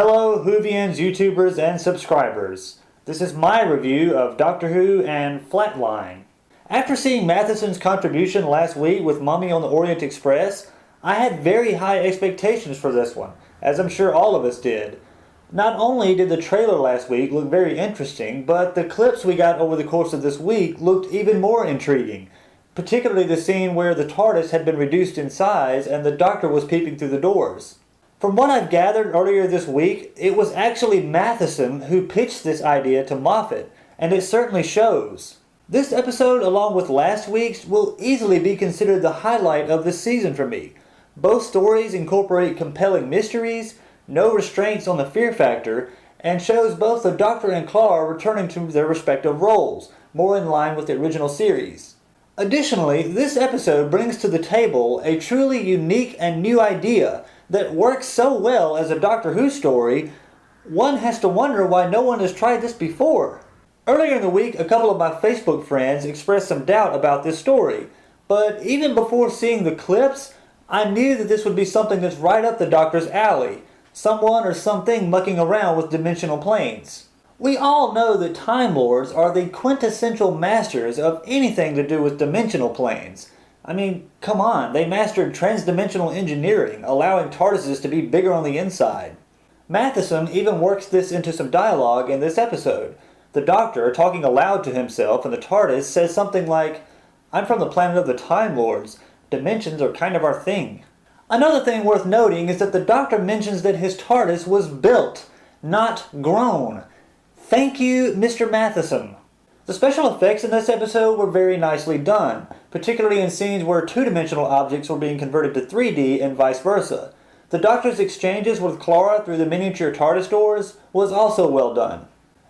Hello Whovians, YouTubers, and subscribers. This is my review of Doctor Who and Flatline. After seeing Mathieson's contribution last week with Mummy on the Orient Express, I had very high expectations for this one, as I'm sure all of us did. Not only did the trailer last week look very interesting, but the clips we got over the course of this week looked even more intriguing, particularly the scene where the TARDIS had been reduced in size and the Doctor was peeping through the doors. From what I've gathered earlier this week, it was actually Mathieson who pitched this idea to Moffat, and it certainly shows. This episode, along with last week's, will easily be considered the highlight of this season for me. Both stories incorporate compelling mysteries, no restraints on the fear factor, and shows both the Doctor and Clara returning to their respective roles, more in line with the original series. Additionally, this episode brings to the table a truly unique and new idea that works so well as a Doctor Who story, one has to wonder why no one has tried this before. Earlier in the week, a couple of my Facebook friends expressed some doubt about this story, but even before seeing the clips, I knew that this would be something that's right up the Doctor's alley, someone or something mucking around with dimensional planes. We all know that Time Lords are the quintessential masters of anything to do with dimensional planes. I mean, come on, they mastered transdimensional engineering, allowing TARDISes to be bigger on the inside. Mathieson even works this into some dialogue in this episode. The Doctor, talking aloud to himself in the TARDIS, says something like, "I'm from the planet of the Time Lords. Dimensions are kind of our thing." Another thing worth noting is that the Doctor mentions that his TARDIS was built, not grown. Thank you, Mr. Mathieson. The special effects in this episode were very nicely done, particularly in scenes where two-dimensional objects were being converted to 3D and vice versa. The Doctor's exchanges with Clara through the miniature TARDIS doors was also well done.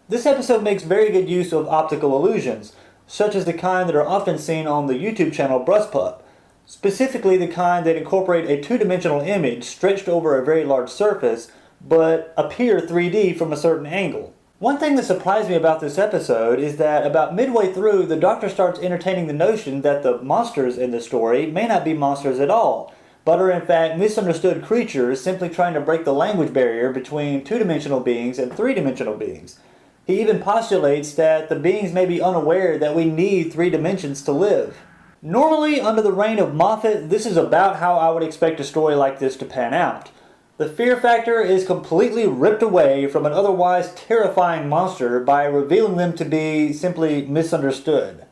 This episode makes very good use of optical illusions, such as the kind that are often seen on the YouTube channel Brustpup, specifically the kind that incorporate a two-dimensional image stretched over a very large surface, but appear 3D from a certain angle. One thing that surprised me about this episode is that about midway through, the Doctor starts entertaining the notion that the monsters in the story may not be monsters at all, but are in fact misunderstood creatures simply trying to break the language barrier between two-dimensional beings and three-dimensional beings. He even postulates that the beings may be unaware that we need three dimensions to live. Normally, under the reign of Moffat, this is about how I would expect a story like this to pan out. The fear factor is completely ripped away from an otherwise terrifying monster by revealing them to be simply misunderstood.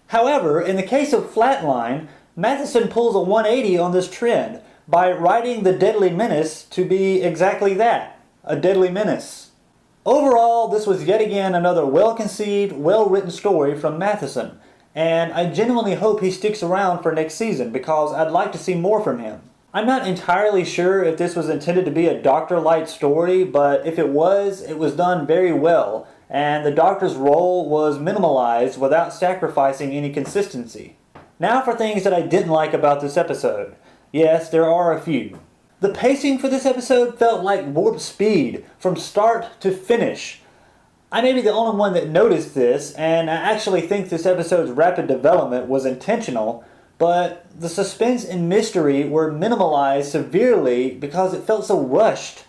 However, in the case of Flatline, Mathieson pulls a 180 on this trend by writing the deadly menace to be exactly that, a deadly menace. Overall, this was yet again another well-conceived, well-written story from Mathieson, and I genuinely hope he sticks around for next season because I'd like to see more from him. I'm not entirely sure if this was intended to be a Doctor-light story, but if it was done very well, and the Doctor's role was minimalized without sacrificing any consistency. Now for things that I didn't like about this episode. Yes, there are a few. The pacing for this episode felt like warp speed, from start to finish. I may be the only one that noticed this, and I actually think this episode's rapid development was intentional, but the suspense and mystery were minimalized severely because it felt so rushed.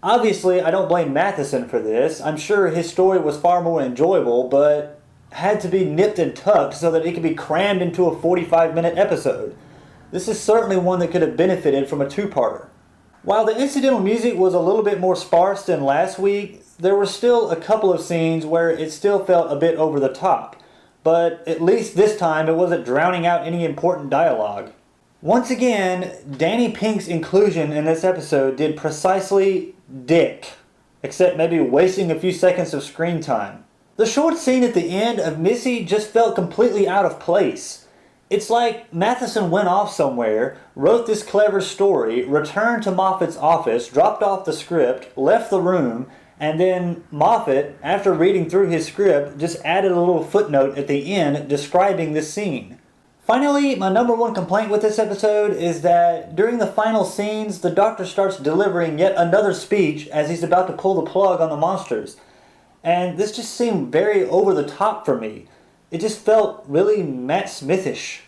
Obviously, I don't blame Mathieson for this. I'm sure his story was far more enjoyable, but had to be nipped and tucked so that it could be crammed into a 45-minute episode. This is certainly one that could have benefited from a two-parter. While the incidental music was a little bit more sparse than last week, there were still a couple of scenes where it still felt a bit over the top. But at least this time it wasn't drowning out any important dialogue. Once again, Danny Pink's inclusion in this episode did precisely dick, except maybe wasting a few seconds of screen time. The short scene at the end of Missy just felt completely out of place. It's like Mathieson went off somewhere, wrote this clever story, returned to Moffat's office, dropped off the script, left the room, and then Moffat, after reading through his script, just added a little footnote at the end describing this scene. Finally, my number one complaint with this episode is that during the final scenes, the Doctor starts delivering yet another speech as he's about to pull the plug on the monsters. And this just seemed very over the top for me. It just felt really Matt Smithish.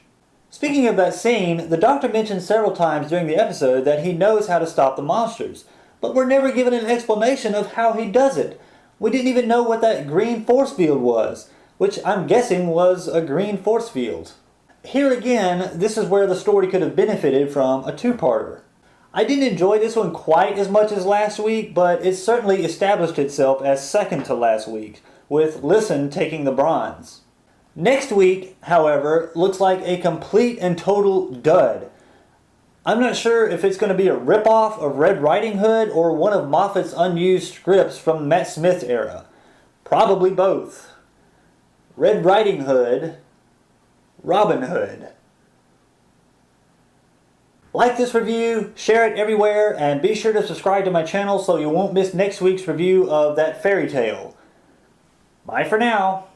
Speaking of that scene, the Doctor mentioned several times during the episode that he knows how to stop the monsters. but we're never given an explanation of how he does it. We didn't even know what that green force field was, which I'm guessing was a green force field. Here again, this is where the story could have benefited from a two-parter. I didn't enjoy this one quite as much as last week, but it certainly established itself as second to last week, with Listen taking the bronze. Next week, however, looks like a complete and total dud. I'm not sure if it's going to be a ripoff of Red Riding Hood or one of Moffat's unused scripts from Matt Smith's era. Probably both. Red Riding Hood, Robin Hood. Like this review, share it everywhere, and be sure to subscribe to my channel so you won't miss next week's review of that fairy tale. Bye for now.